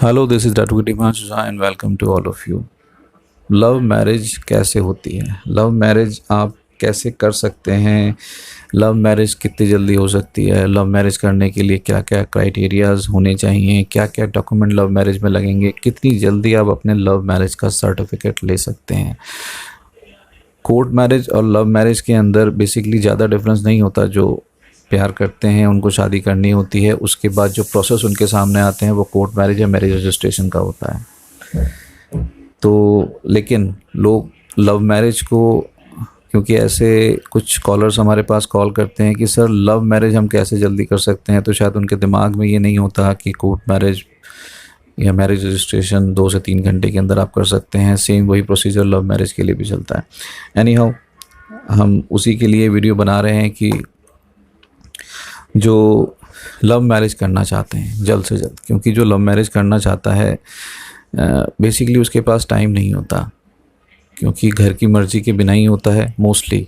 Hello, this is doctor Himanshu and welcome to all of you. Love marriage कैसे होती है? Love marriage आप कैसे कर सकते हैं? लव मैरिज कितनी जल्दी हो सकती है? लव मैरिज करने के लिए क्या क्या क्राइटेरियाज़ होने चाहिए? क्या क्या डॉक्यूमेंट लव मैरिज में लगेंगे? कितनी जल्दी आप अपने लव मैरिज का सर्टिफिकेट ले सकते हैं? कोर्ट मैरिज और लव मैरिज के अंदर बेसिकली ज़्यादा डिफरेंस नहीं होता। जो प्यार करते हैं उनको शादी करनी होती है, उसके बाद जो प्रोसेस उनके सामने आते हैं वो कोर्ट मैरिज या मैरिज रजिस्ट्रेशन का होता है। तो लेकिन लोग लव मैरिज को, क्योंकि ऐसे कुछ कॉलर्स हमारे पास कॉल करते हैं कि सर लव मैरिज हम कैसे जल्दी कर सकते हैं, तो शायद उनके दिमाग में ये नहीं होता कि कोर्ट मैरिज या मैरिज रजिस्ट्रेशन 2 से 3 घंटे के अंदर आप कर सकते हैं। सेम वही प्रोसीजर लव मैरिज के लिए भी चलता है। एनी हाउ, हम उसी के लिए वीडियो बना रहे हैं कि जो लव मैरिज करना चाहते हैं जल्द से जल्द, क्योंकि जो लव मैरिज करना चाहता है बेसिकली उसके पास टाइम नहीं होता, क्योंकि घर की मर्ज़ी के बिना ही होता है। मोस्टली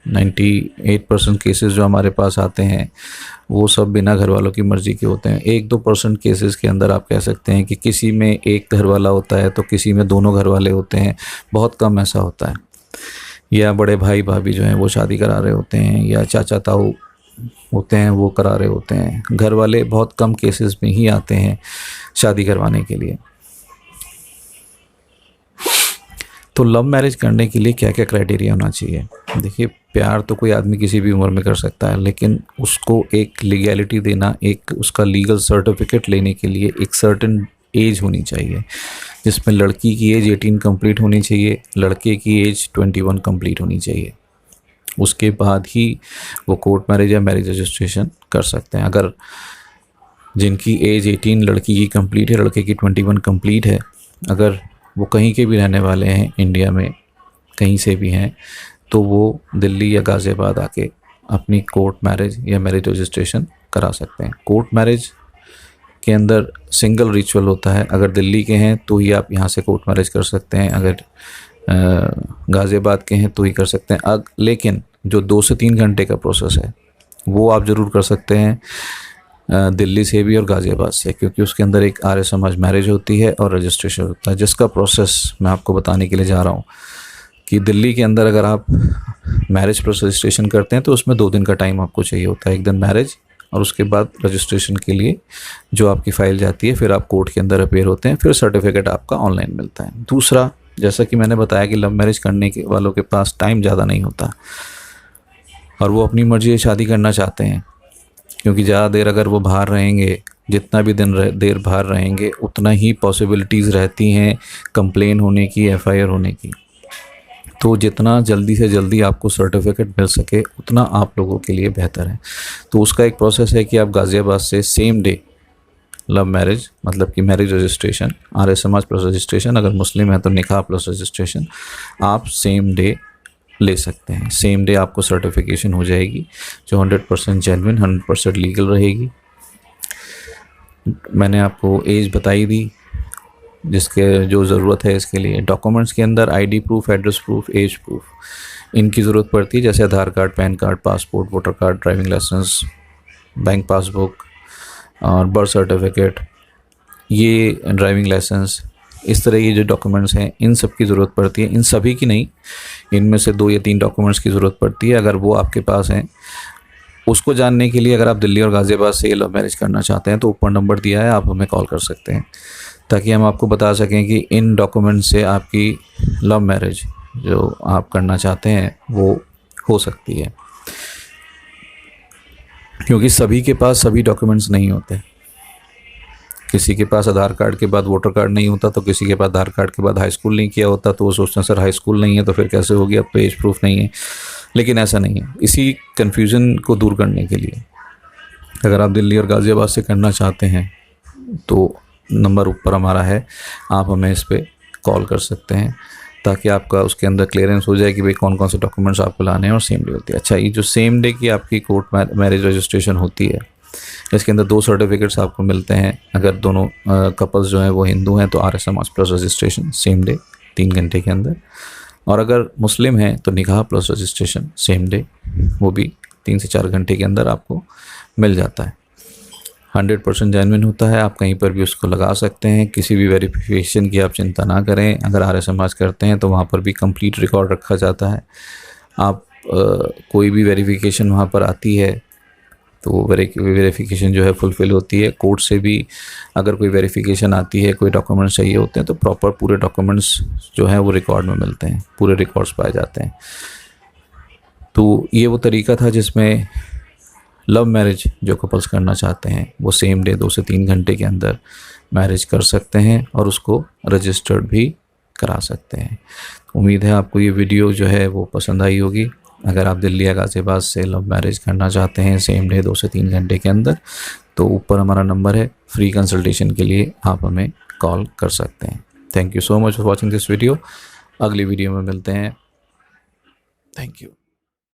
98% केसेस जो हमारे पास आते हैं वो सब बिना घर वालों की मर्ज़ी के होते हैं। 1-2% केसेस के अंदर आप कह सकते हैं कि किसी में एक घर वाला होता है तो किसी में दोनों घर वाले होते हैं, बहुत कम ऐसा होता है। या बड़े भाई भाभी जो हैं वो शादी करा रहे होते हैं, या चाचा ताऊ होते हैं वो करा रहे होते हैं। घर वाले बहुत कम केसेस में ही आते हैं शादी करवाने के लिए। तो लव मैरिज करने के लिए क्या क्या क्राइटेरिया होना चाहिए? देखिए, प्यार तो कोई आदमी किसी भी उम्र में कर सकता है, लेकिन उसको एक लीगैलिटी देना, एक उसका लीगल सर्टिफिकेट लेने के लिए एक सर्टेन एज होनी चाहिए, जिसमें लड़की की एज 18 कंप्लीट होनी चाहिए, लड़के की एज 21 कंप्लीट होनी चाहिए। उसके बाद ही वो कोर्ट मैरिज या मैरिज रजिस्ट्रेशन कर सकते हैं। अगर जिनकी एज 18 लड़की की कंप्लीट है, लड़के की 21 कंप्लीट है, अगर वो कहीं के भी रहने वाले हैं, इंडिया में कहीं से भी हैं, तो वो दिल्ली या गाज़ियाबाद आके अपनी कोर्ट मैरिज या मैरिज रजिस्ट्रेशन करा सकते हैं। कोर्ट मैरिज के अंदर सिंगल रिचुअल होता है। अगर दिल्ली के हैं तो ही आप यहाँ से कोर्ट मैरिज कर सकते हैं, अगर गाज़ियाबाद के हैं तो ही कर सकते हैं। लेकिन जो 2 से 3 घंटे का प्रोसेस है वो आप ज़रूर कर सकते हैं दिल्ली से भी और गाज़ियाबाद से, क्योंकि उसके अंदर एक आर्य समाज मैरिज होती है और रजिस्ट्रेशन होता है, जिसका प्रोसेस मैं आपको बताने के लिए जा रहा हूँ। कि दिल्ली के अंदर अगर आप मैरिज प्लस रजिस्ट्रेशन करते हैं तो उसमें 2 दिन का टाइम आपको चाहिए होता है। एक दिन मैरिज और उसके बाद रजिस्ट्रेशन के लिए जो आपकी फ़ाइल जाती है, फिर आप कोर्ट के अंदर अपीयर होते हैं, फिर सर्टिफिकेट आपका ऑनलाइन मिलता है। दूसरा, जैसा कि मैंने बताया कि लव मैरिज करने के वालों के पास टाइम ज़्यादा नहीं होता और वो अपनी मर्ज़ी से शादी करना चाहते हैं, क्योंकि ज़्यादा देर अगर वो बाहर रहेंगे, जितना भी देर बाहर रहेंगे, उतना ही पॉसिबिलिटीज़ रहती हैं कंप्लेन होने की, एफआईआर होने की। तो जितना जल्दी से जल्दी आपको सर्टिफिकेट मिल सके उतना आप लोगों के लिए बेहतर है। तो उसका एक प्रोसेस है कि आप गाज़ियाबाद से सेम डे लव मैरिज, मतलब कि marriage registration, Arya Samaj plus registration, अगर मुस्लिम है तो निकाह प्लस रजिस्ट्रेशन, आप सेम डे ले सकते हैं। सेम डे आपको सर्टिफिकेशन हो जाएगी जो 100% जेन्युइन, 100% लीगल रहेगी। मैंने आपको एज बताई दी जिसके जो ज़रूरत है इसके लिए। डॉक्यूमेंट्स के अंदर ID proof, address proof, age proof, इनकी ज़रूरत पड़ती है, जैसे Aadhaar card, PAN card, passport, voter card, driving licence, bank passbook और बर्थ सर्टिफिकेट, ये ड्राइविंग लाइसेंस, इस तरह के जो डॉक्यूमेंट्स हैं इन सब की ज़रूरत पड़ती है। इन सभी की नहीं, इनमें से 2 या 3 डॉक्यूमेंट्स की ज़रूरत पड़ती है। अगर वो आपके पास हैं, उसको जानने के लिए अगर आप दिल्ली और गाज़ियाबाद से लव मैरिज करना चाहते हैं तो ऊपर नंबर दिया है, आप हमें कॉल कर सकते हैं, ताकि हम आपको बता सकें कि इन डॉक्यूमेंट से आपकी लव मैरिज जो आप करना चाहते हैं वो हो सकती है। क्योंकि सभी के पास सभी डॉक्यूमेंट्स नहीं होते। किसी के पास आधार कार्ड के बाद वोटर कार्ड नहीं होता, तो किसी के पास आधार कार्ड के बाद हाई स्कूल नहीं किया होता, तो वो सोचते हैं सर हाई स्कूल नहीं है तो फिर कैसे होगी, अब तो एज प्रूफ नहीं है। लेकिन ऐसा नहीं है। इसी कन्फ्यूज़न को दूर करने के लिए अगर आप दिल्ली और गाज़ियाबाद से करना चाहते हैं तो नंबर ऊपर हमारा है, आप हमें इस पर कॉल कर सकते हैं, ताकि आपका उसके अंदर क्लियरेंस हो जाए कि भाई कौन कौन से डॉक्यूमेंट्स आपको लाने हैं और सेम डे होती है। अच्छा, ये जो सेम डे की आपकी कोर्ट मैरिज रजिस्ट्रेशन होती है, इसके अंदर 2 सर्टिफिकेट्स आपको मिलते हैं। अगर दोनों कपल्स जो हैं वो हिंदू हैं तो Arya Samaj plus registration same day 3 घंटे के अंदर, और अगर मुस्लिम हैं तो निकाह प्लस रजिस्ट्रेशन सेम डे, वो भी 3 से 4 घंटे के अंदर आपको मिल जाता है। 100% जेन्युइन होता है। आप कहीं पर भी उसको लगा सकते हैं, किसी भी वेरिफिकेशन की आप चिंता ना करें। अगर आर्य समाज करते हैं तो वहाँ पर भी कंप्लीट रिकॉर्ड रखा जाता है। आप कोई भी वेरिफिकेशन वहाँ पर आती है तो वो वेरिफिकेशन जो है फुलफ़िल होती है। कोर्ट से भी अगर कोई वेरिफिकेशन आती है, कोई डॉक्यूमेंट्स चाहिए होते हैं, तो प्रॉपर पूरे डॉक्यूमेंट्स जो हैं वो रिकॉर्ड में मिलते हैं, पूरे रिकॉर्ड्स पाए जाते हैं। तो ये वो तरीका था जिसमें लव मैरिज जो कपल्स करना चाहते हैं वो सेम डे 2 से 3 घंटे के अंदर मैरिज कर सकते हैं और उसको रजिस्टर्ड भी करा सकते हैं। उम्मीद है आपको ये वीडियो जो है वो पसंद आई होगी। अगर आप दिल्ली या गाज़ियाबाद से लव मैरिज करना चाहते हैं सेम डे 2 से 3 घंटे के अंदर, तो ऊपर हमारा नंबर है, फ्री कंसल्टेशन के लिए आप हमें कॉल कर सकते हैं। Thank you so much for watching this video. अगली वीडियो में मिलते हैं। Thank you.